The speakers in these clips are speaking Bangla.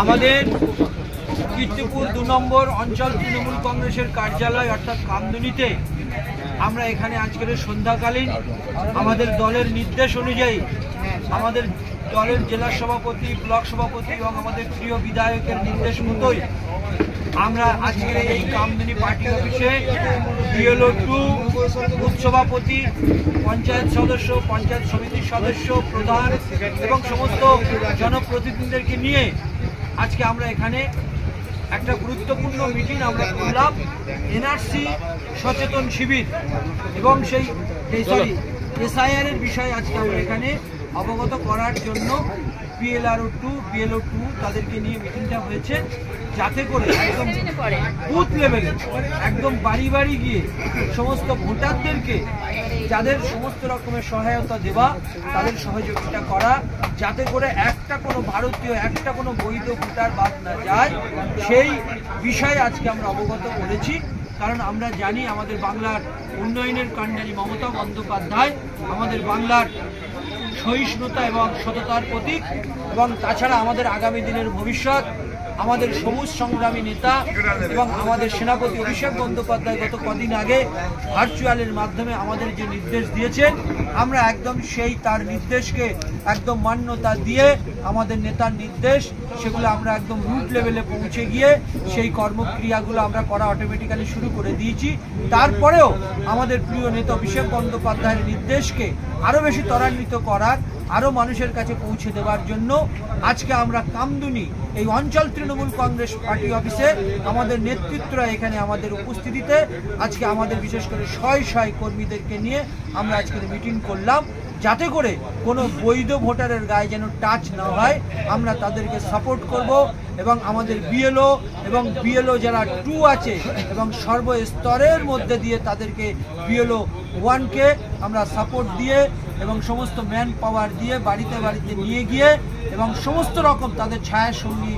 আমাদের কীর্তিপুর 2 নম্বর অঞ্চল তৃণমূল কংগ্রেসের কার্যালয় অর্থাৎ কামদুনিতে আমরা এখানে আজকের সন্ধ্যাকালীন আমাদের দলের নির্দেশ অনুযায়ী আমাদের দলের জেলা সভাপতি, ব্লক সভাপতি এবং আমাদের প্রিয় বিধায়কের নির্দেশ মতোই আমরা আজকের এই কামদুনি পার্টি অফিসে বিএলও 2 বুথ সভাপতি, পঞ্চায়েত সদস্য, পঞ্চায়েত সমিতির সদস্য, প্রধান এবং সমস্ত জনপ্রতিনিধিদেরকে নিয়ে আজকে আমরা এখানে একটা গুরুত্বপূর্ণ মিটিং আমরা করলাম এনআরসি সচেতন শিবির এবং সেই এসআইআর এর বিষয়ে আজকে আমরা এখানে অবগত করার জন্য বিএলও 2 তাদেরকে নিয়ে মিটিংটা হয়েছে, যাতে করে একদম বুথ লেভেলে একদম বাড়ি বাড়ি গিয়ে সমস্ত ভোটারদেরকে যাদের সমস্ত রকমের সহায়তা দেওয়া, তাদের সহযোগিতা করা, যাতে করে একটা কোনো ভারতীয়, একটা কোনো বৈধ ভোটার বাদ না যায়, সেই বিষয়ে আজকে আমরা অবগত করেছি। কারণ আমরা জানি আমাদের বাংলার উন্নয়নের কাণ্ডারি মমতা বন্দ্যোপাধ্যায় আমাদের বাংলার সহিষ্ণুতা এবং সততার প্রতীক, এবং তাছাড়া আমাদের আগামী দিনের ভবিষ্যৎ, আমাদের সবুজ সংগ্রামী নেতা এবং আমাদের সেনাপতি অভিষেক বন্দ্যোপাধ্যায় গত কদিন আগে ভার্চুয়ালের মাধ্যমে আমাদের যে নির্দেশ দিয়েছেন, আমরা একদম সেই তার নির্দেশকে একদম মান্যতা দিয়ে আমাদের নেতার নির্দেশ সেগুলো আমরা একদম রুট লেভেলে পৌঁছে গিয়ে সেই কর্মক্রিয়াগুলো আমরা করা অটোমেটিক্যালি শুরু করে দিয়েছি। তারপরেও আমাদের প্রিয় নেতা অভিষেক বন্দ্যোপাধ্যায়ের নির্দেশকে আরও বেশি ত্বরান্বিত করার, আরও মানুষের কাছে পৌঁছে দেওয়ার জন্য আজকে আমরা কামদুনি এই অঞ্চল তৃণমূল কংগ্রেস পার্টি অফিসে আমাদের নেতৃত্বরা এখানে আমাদের উপস্থিতিতে আজকে আমাদের বিশেষ করে শয় কর্মীদেরকে নিয়ে আমরা আজকে মিটিং করলাম, যাতে করে কোনো বৈধ ভোটারের গায়ে যেন টাচ না হয়। আমরা তাদেরকে সাপোর্ট করব এবং আমাদের বিএলও এবং বিএলও যারা 2 আছে এবং সর্বস্তরের মধ্যে দিয়ে তাদেরকে বিএলও 1কে আমরা সাপোর্ট দিয়ে এবং সমস্ত ম্যান পাওয়ার দিয়ে বাড়িতে বাড়িতে নিয়ে গিয়ে এবং সমস্ত রকম তাদের ছায়াসঙ্গী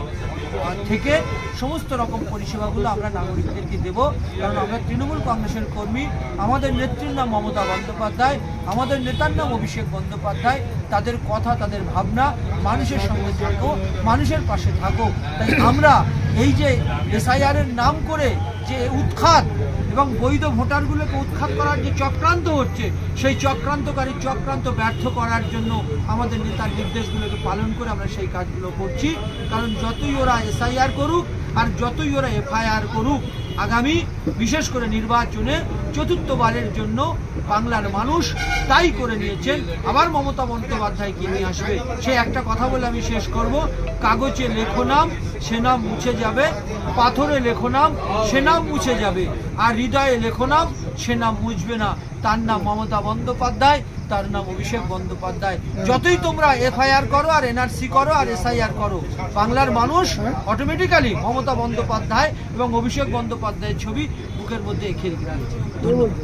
থেকে সমস্ত রকম পরিষেবাগুলো আমরা নাগরিকদেরকে দেব। কারণ আমরা তৃণমূল কংগ্রেসের কর্মী, আমাদের নেত্রীর নাম মমতা বন্দ্যোপাধ্যায়, আমাদের নেতার নাম অভিষেক বন্দ্যোপাধ্যায়, তাদের কথা, তাদের ভাবনা, মানুষের সঙ্গে থাকো, মানুষের পাশে থাকো। তাই আমরা এই যে এসআইআর এর নাম করে যে উৎখাত এবং বৈধ ভোটারগুলোকে উৎখাত করার যে চক্রান্ত হচ্ছে, সেই চক্রান্ত ব্যর্থ করার জন্য আমাদের নেতার নির্দেশগুলোকে পালন করে আমরা সেই কাজগুলো করছি। কারণ যতই ওরা এসআইআর করুক আর যতই ওরা এফআইআর করুক, আগামী বিশেষ করে নির্বাচনে চতুর্থবারের জন্য বাংলার মানুষ তাই করে নিয়েছেন, আবার মমতা বন্দ্যোপাধ্যায়কে নিয়ে আসবে। সে একটা কথা বলে আমি শেষ করব, কাগজে লেখো নাম, সে নাম মুছে যাবে, পাথরে লেখো নাম, সে নাম মুছে যাবে, আর হৃদয়ে লেখো নাম, সে নাম মুছবে না। তার নাম মমতা বন্দ্যোপাধ্যায়, তার নাম অভিষেক বন্দ্যোপাধ্যায়। যতই তোমরা এফআইআর করো আর এনআরসি করো আর এসআইআর করো, বাংলার মানুষ অটোমেটিক্যালি মমতা বন্দ্যোপাধ্যায় এবং অভিষেক বন্দ্যোপাধ্যায়ের ছবি বুকের মধ্যে এঁকে রেখে দিয়েছে। ধন্যবাদ।